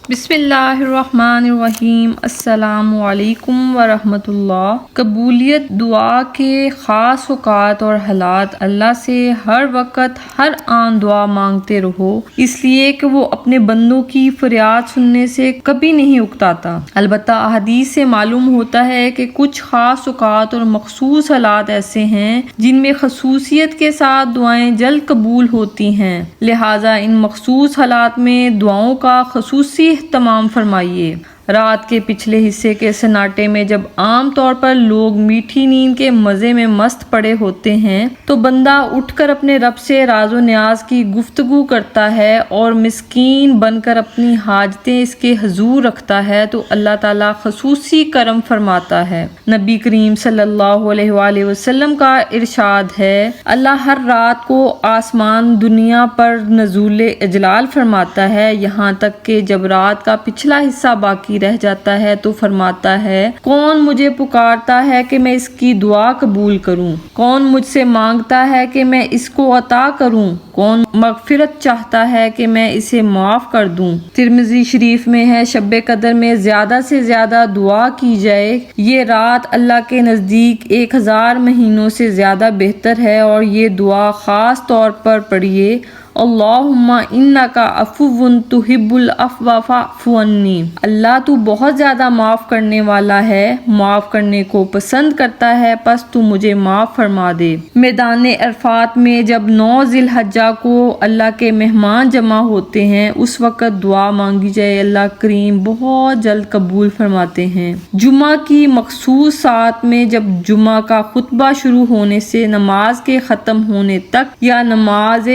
بسم اللہ الرحمن الرحیم۔ السلام علیکم ورحمۃ اللہ۔ قبولیت دعا کے خاص اوقات اور حالات۔ اللہ سے ہر وقت ہر آن دعا مانگتے رہو، اس لیے کہ وہ اپنے بندوں کی فریاد سننے سے کبھی نہیں اکتاتا۔ البتہ احادیث سے معلوم ہوتا ہے کہ کچھ خاص اوقات اور مخصوص حالات ایسے ہیں جن میں خصوصیت کے ساتھ دعائیں جلد قبول ہوتی ہیں، لہٰذا ان مخصوص حالات میں دعاؤں کا خصوصی اہتمام فرمائیے۔ رات کے پچھلے حصے کے سناٹے میں جب عام طور پر لوگ میٹھی نیند کے مزے میں مست پڑے ہوتے ہیں تو بندہ اٹھ کر اپنے رب سے راز و نیاز کی گفتگو کرتا ہے اور مسکین بن کر اپنی حاجتیں اس کے حضور رکھتا ہے تو اللہ تعالیٰ خصوصی کرم فرماتا ہے۔ نبی کریم صلی اللہ علیہ وآلہ وسلم کا ارشاد ہے، اللہ ہر رات کو آسمان دنیا پر نزول اجلال فرماتا ہے، یہاں تک کہ جب رات کا پچھلا حصہ باقی رہ جاتا ہے تو فرماتا ہے، کون مجھے پکارتا ہے کہ میں اس کی دعا قبول کروں، کون مجھ سے مانگتا ہے کہ میں اس کو عطا کروں، کون مغفرت چاہتا ہے کہ میں اسے معاف کر دوں۔ ترمذی شریف میں ہے، شب قدر میں زیادہ سے زیادہ دعا کی جائے، یہ رات اللہ کے نزدیک 1000 مہینوں سے زیادہ بہتر ہے، اور یہ دعا خاص طور پر پڑھیے، اللہم انک عفو تحب العفو فاعف عنی۔ اللہ تو بہت زیادہ معاف کرنے والا ہے، معاف کرنے کو پسند کرتا ہے، پس تو مجھے معاف فرما دے۔ میدان عرفات میں جب 9 ذی الحجہ کو اللہ کے مہمان جمع ہوتے ہیں، اس وقت دعا مانگی جائے، اللہ کریم بہت جلد قبول فرماتے ہیں۔ جمعہ کی مخصوص ساعت میں جب جمعہ کا خطبہ شروع ہونے سے نماز کے ختم ہونے تک یا نماز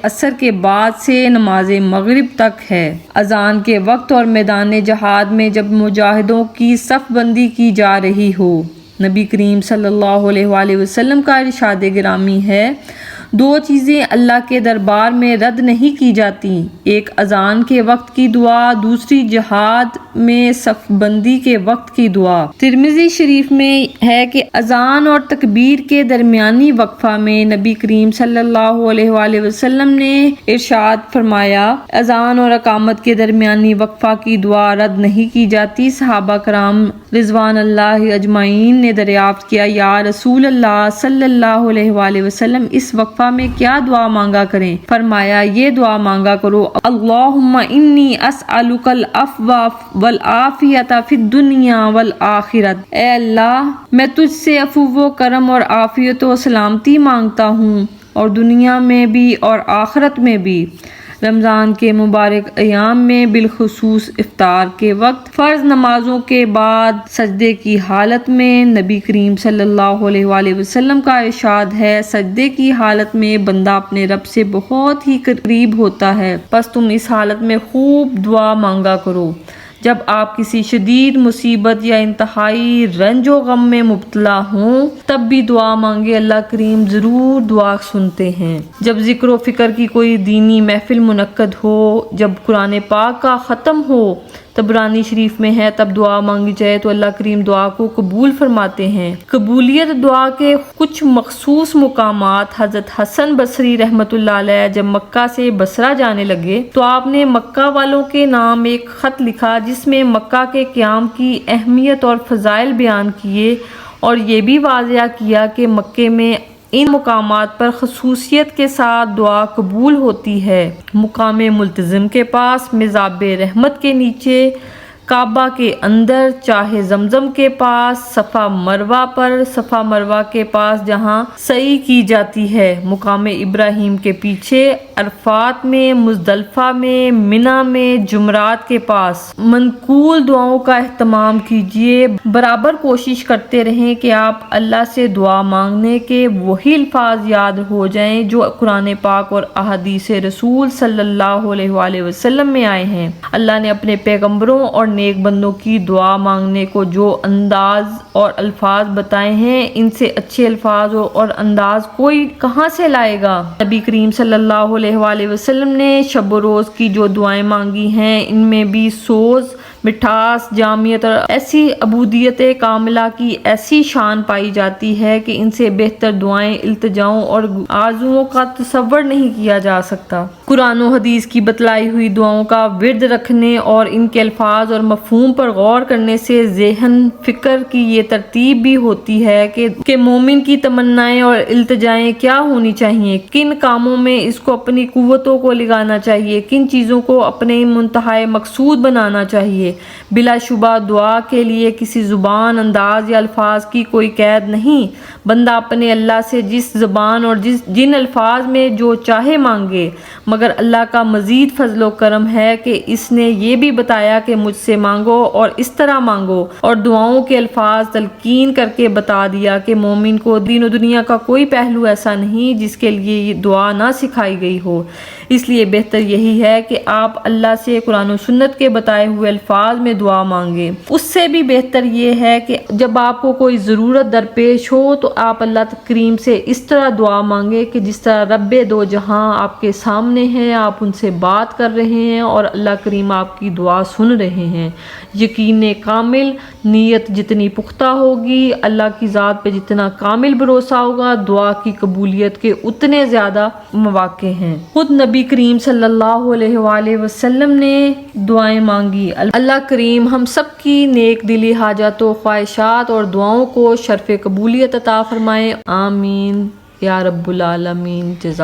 عصر کے بعد سے نماز مغرب تک ہے۔ اذان کے وقت اور میدان جہاد میں جب مجاہدوں کی صف بندی کی جا رہی ہو۔ نبی کریم صلی اللہ علیہ وآلہ وسلم کا ارشاد گرامی ہے، 2 چیزیں اللہ کے دربار میں رد نہیں کی جاتی، ایک اذان کے وقت کی دعا، دوسری جہاد میں صف بندی کے وقت کی دعا۔ ترمذی شریف میں ہے کہ اذان اور تکبیر کے درمیانی وقفہ میں نبی کریم صلی اللہ علیہ وآلہ وسلم نے ارشاد فرمایا، اذان اور اقامت کے درمیانی وقفہ کی دعا رد نہیں کی جاتی۔ صحابہ کرام رضوان اللہ اجمعین نے دریافت کیا، یا رسول اللہ صلی اللہ علیہ وآلہ وسلم، اس وقفہ میں کیا دعا مانگا کریں؟ فرمایا، یہ دعا مانگا کرو، اللہم انی اسألک العفو والعافیۃ فی الدنیا والآخرۃ۔ اے اللہ، میں تجھ سے عفو و کرم اور عافیت و سلامتی مانگتا ہوں، اور دنیا میں بھی اور آخرت میں بھی۔ رمضان کے مبارک ایام میں بالخصوص افطار کے وقت فرض نمازوں کے بعد سجدے کی حالت میں نبی کریم صلی اللہ علیہ وآلہ وسلم کا ارشاد ہے، سجدے کی حالت میں بندہ اپنے رب سے بہت ہی قریب ہوتا ہے، پس تم اس حالت میں خوب دعا مانگا کرو۔ جب آپ کسی شدید مصیبت یا انتہائی رنج و غم میں مبتلا ہوں تب بھی دعا مانگے، اللہ کریم ضرور دعا سنتے ہیں۔ جب ذکر و فکر کی کوئی دینی محفل منعقد ہو، جب قرآن پاک کا ختم ہو، طبرانی شریف میں ہے، تب دعا مانگی جائے تو اللہ کریم دعا کو قبول فرماتے ہیں۔ قبولیت دعا کے کچھ مخصوص مقامات۔ حضرت حسن بصری رحمۃ اللہ علیہ جب مکہ سے بصرہ جانے لگے تو آپ نے مکہ والوں کے نام ایک خط لکھا جس میں مکہ کے قیام کی اہمیت اور فضائل بیان کیے، اور یہ بھی واضح کیا کہ مکے میں ان مقامات پر خصوصیت کے ساتھ دعا قبول ہوتی ہے۔ مقام ملتزم کے پاس، مزاب رحمت کے نیچے، کعبہ کے اندر، چاہے زمزم کے پاس، صفا مروہ پر، صفا مروہ کے پاس جہاں سعی کی جاتی ہے، مقام ابراہیم کے پیچھے، عرفات میں، مزدلفہ میں، منی میں، جمرات کے پاس۔ منقول دعاؤں کا اہتمام کیجیے، برابر کوشش کرتے رہیں کہ آپ اللہ سے دعا مانگنے کے وہی الفاظ یاد ہو جائیں جو قرآن پاک اور احادیث رسول صلی اللہ علیہ وآلہ وسلم میں آئے ہیں۔ اللہ نے اپنے پیغمبروں اور نیک بندوں کی دعا مانگنے کو جو انداز اور الفاظ بتائے ہیں، ان سے اچھے الفاظ اور انداز کوئی کہاں سے لائے گا۔ نبی کریم صلی اللہ علیہ وآلہ وسلم نے شب و روز کی جو دعائیں مانگی ہیں، ان میں بھی سوز مٹھاس، جامعیت اور ایسی عبودیت کاملہ کی ایسی شان پائی جاتی ہے کہ ان سے بہتر دعائیں، التجاؤں اور آرزوؤں کا تصور نہیں کیا جا سکتا۔ قرآن و حدیث کی بتلائی ہوئی دعاؤں کا ورد رکھنے اور ان کے الفاظ اور مفہوم پر غور کرنے سے ذہن فکر کی یہ ترتیب بھی ہوتی ہے کہ مومن کی تمنائیں اور التجائیں کیا ہونی چاہیے، کن کاموں میں اس کو اپنی قوتوں کو لگانا چاہیے، کن چیزوں کو اپنے منتہائے مقصود بنانا چاہیے۔ بلا شبہ دعا کے لیے کسی زبان، انداز یا الفاظ کی کوئی قید نہیں۔ بندہ اپنے اللہ سے جس زبان اور جن الفاظ میں جو چاہے مانگے، مگر اللہ کا مزید فضل و کرم ہے کہ اس نے یہ بھی بتایا کہ مجھ سے مانگو اور اس طرح مانگو، اور دعاؤں کے الفاظ تلقین کر کے بتا دیا کہ مومن کو دین و دنیا کا کوئی پہلو ایسا نہیں جس کے لیے یہ دعا نہ سکھائی گئی ہو۔ اس لیے بہتر یہی ہے کہ آپ اللہ سے قرآن و سنت کے بتائے ہوئے الفاظ میں دعا مانگیں۔ اس سے بھی بہتر یہ ہے کہ جب آپ کو کوئی ضرورت درپیش ہو تو آپ اللہ کریم سے اس طرح دعا مانگیں کہ جس طرح رب دو جہاں آپ کے سامنے ہیں، آپ ان سے بات کر رہے ہیں اور اللہ کریم آپ کی دعا سن رہے ہیں۔ یقین کامل، نیت جتنی پختہ ہوگی، اللہ کی ذات پہ جتنا کامل بھروسہ ہوگا، دعا کی قبولیت کے اتنے زیادہ مواقع ہیں۔ خود نبی کریم صلی اللہ علیہ وآلہ وسلم نے دعائیں مانگی۔ اللہ کریم ہم سب کی نیک دلی حاجات و خواہشات اور دعاؤں کو شرف قبولیت عطا فرمائے، آمین یا رب العالمین۔ جزاک